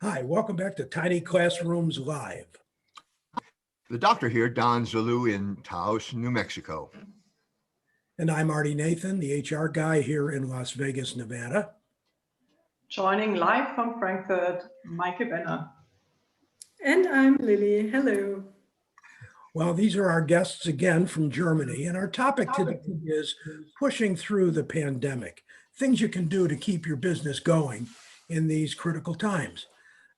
Hi, welcome back to Tiny Classrooms Live. The doctor here, Don Zulu in Taos, New Mexico. And I'm Artie Nathan, the HR guy here in Las Vegas, Nevada. Joining live from Frankfurt, Maike Benner. And I'm Lily. Hello. Well, these are our guests again from Germany, and our topic today is pushing through the pandemic, things you can do to keep your business going in these critical times.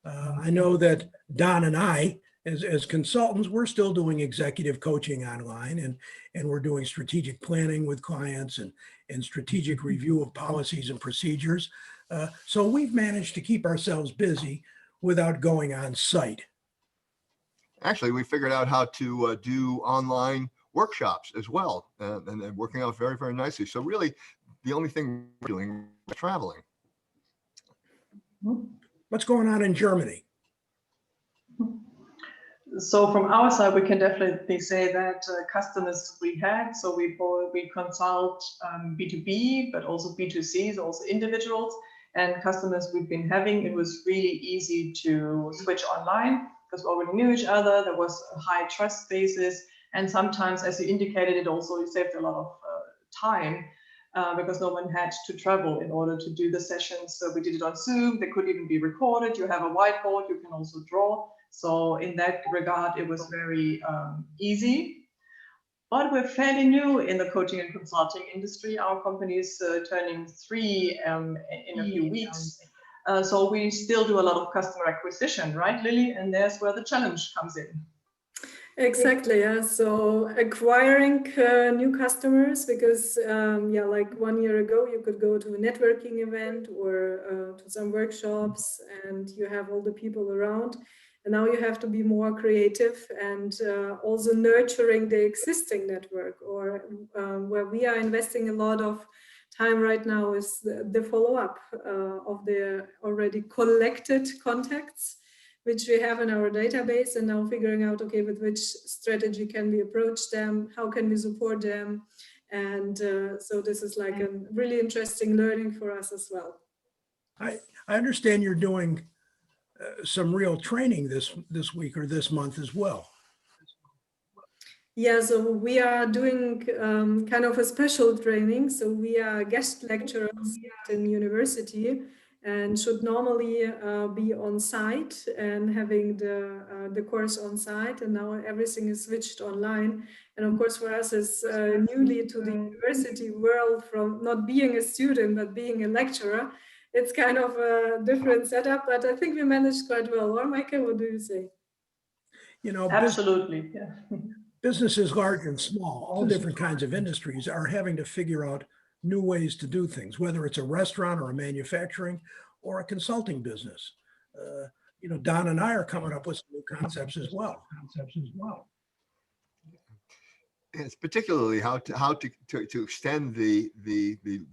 I know that Don and I, as consultants, we're still doing executive coaching online, and we're doing strategic planning with clients and strategic review of policies and procedures. So we've managed to keep ourselves busy without going on site. Actually, we figured out how to do online workshops as well, and they're working out very, very nicely. So really, the only thing we're doing is traveling. What's going on in Germany? So from our side, we can definitely say that customers we had, so we consult B2B, but also B2C, so also individuals and customers we've been having. It was really easy to switch online because we already knew each other. There was a high trust basis. And sometimes, as you indicated, it also saved a lot of time because no one had to travel in order to do the sessions. So we did it on Zoom. They could even be recorded. You have a whiteboard. You can also draw. So in that regard, it was very easy. But we're fairly new in the coaching and consulting industry. Our company is turning 3 in a few weeks. So we still do a lot of customer acquisition, right, Lily? And there's where the challenge comes in. Exactly. Yeah. So acquiring new customers, because like 1 year ago, you could go to a networking event or to some workshops and you have all the people around. And now you have to be more creative and also nurturing the existing network, or where we are investing a lot of time right now is the follow-up of the already collected contacts, which we have in our database, and now figuring out, okay, with which strategy can we approach them? How can we support them? And so this is like a really interesting learning for us as well. I understand you're doing some real training this week or this month as well. Yeah, so we are doing kind of a special training. So we are guest lecturers in university and should normally be on site and having the course on site. And now everything is switched online. And of course, for us, as newly to the university world, from not being a student, but being a lecturer, it's kind of a different setup, but I think we managed quite well. Or Maike, what do you say? You know, absolutely. Yeah. Businesses large and small, all different kinds of industries are having to figure out new ways to do things, whether it's a restaurant or a manufacturing or a consulting business. Don and I are coming up with some new concepts as well. It's particularly how to extend the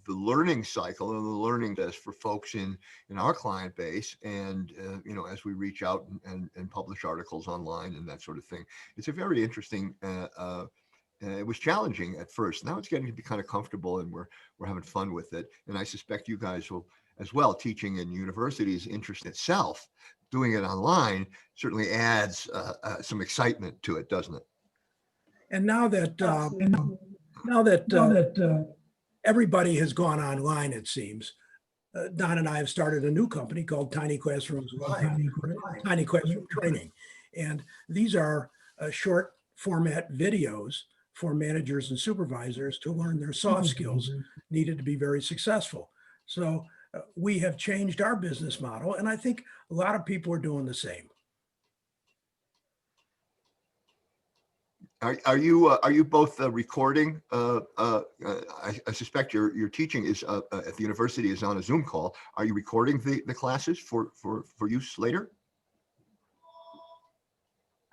learning cycle and the learning test for folks in our client base, and as we reach out and publish articles online and that sort of thing. It's a very interesting. It was challenging at first. Now it's getting to be kind of comfortable, and we're having fun with it. And I suspect you guys will as well. Teaching in universities, interest itself, doing it online certainly adds some excitement to it, doesn't it? And now that everybody has gone online, it seems, Don and I have started a new company called Tiny Classrooms Live, Tiny Classroom Training. And these are short format videos for managers and supervisors to learn their soft skills needed to be very successful. So we have changed our business model, and I think a lot of people are doing the same. Are you both recording? I suspect your teaching is at the university is on a Zoom call. Are you recording the classes for use later?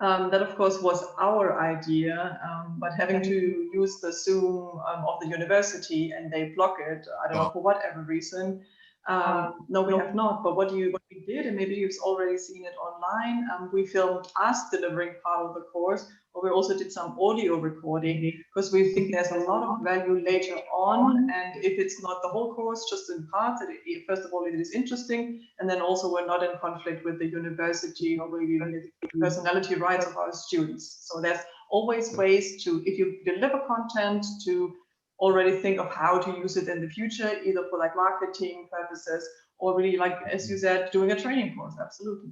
That of course was our idea, but having to use the Zoom of the university and they block it, I don't know, for whatever reason. No, we have not. But what we did, and maybe you've already seen it online, we filmed us delivering part of the course, or we also did some audio recording, because we think there's a lot of value later on. And if it's not the whole course, just in parts, first of all, it is interesting. And then also we're not in conflict with the university or even the personality rights of our students. So there's always ways to, if you deliver content, to already think of how to use it in the future, either for like marketing purposes or really, like, as you said, doing a training course. Absolutely.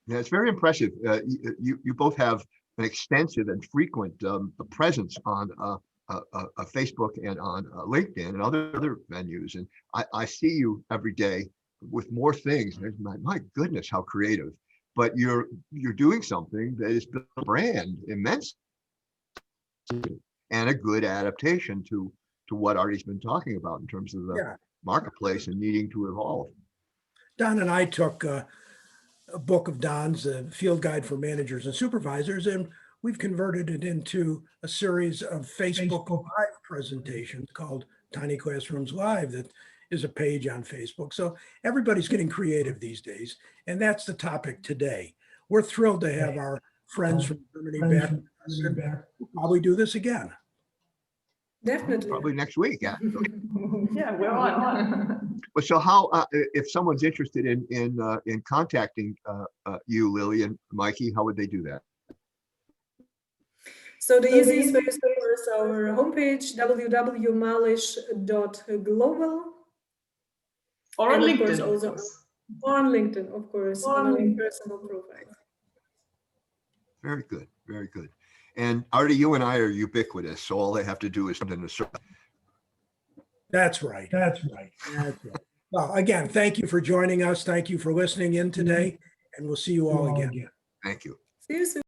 Yeah, it's very impressive. You both have an extensive and frequent presence on Facebook and on LinkedIn and other venues. And I see you every day with more things. My goodness, how creative. But you're doing something that is built a brand immensely and a good adaptation to what Artie's been talking about in terms of the marketplace and needing to evolve. Don and I took a book of Don's, a field guide for managers and supervisors, and we've converted it into a series of Facebook Live presentations called Tiny Classrooms Live that is a page on Facebook. So everybody's getting creative these days, and that's the topic today. We're thrilled to have our friends from Germany back with us, and we'll probably do this again. Definitely. Probably next week, actually. Yeah, we're on. But so how, if someone's interested in contacting you, Lily and Mikey, how would they do that? So the easiest way is our homepage, www.malish.global. Or on LinkedIn. Also on LinkedIn, of course, on our personal profile. Very good, very good. And Artie, you and I are ubiquitous, so all they have to do is something to search. That's right. That's right. That's right. Well, again, thank you for joining us. Thank you for listening in today, and we'll see you all again. Thank you. See you soon.